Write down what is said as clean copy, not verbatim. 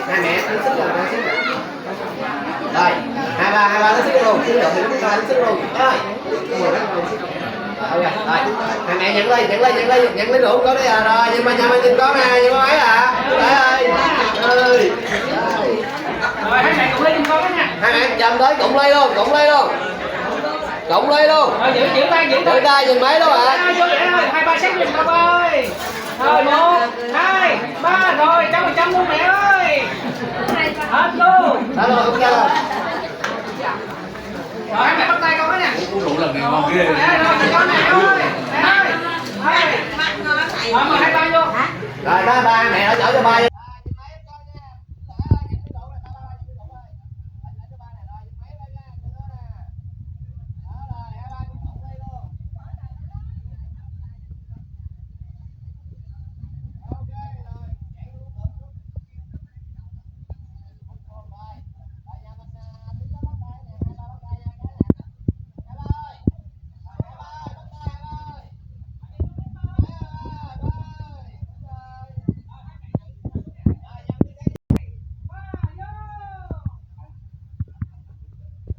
hai mẹ đứng xích rồi xích rồi hai ba nó xích luôn xích rồi thì nó xích luôn rồi rồi hai mẹ nhận lấy rượu có đấy à rồi nhưng mà nhà mình nhìn con nè nhưng mà mấy à ơi rồi hai mẹ cùng lên con đó nha. hai mẹ chầm tới cộng ly luôn Rồi giữ tay nhìn mấy đâu ạ vô vậy thôi, 2 3 set giùm con ơi. Rồi 1 2 3 rồi 100% luôn mẹ ơi. Hết luôn. đó rồi không ra Rồi hai mẹ bắt tay con đó nè. Rượu lần này ngon ghê. Rồi con mẹ ơi. Mẹ ơi. Rồi mời hai ba vô. rồi ba mẹ ở chỗ cho ba vô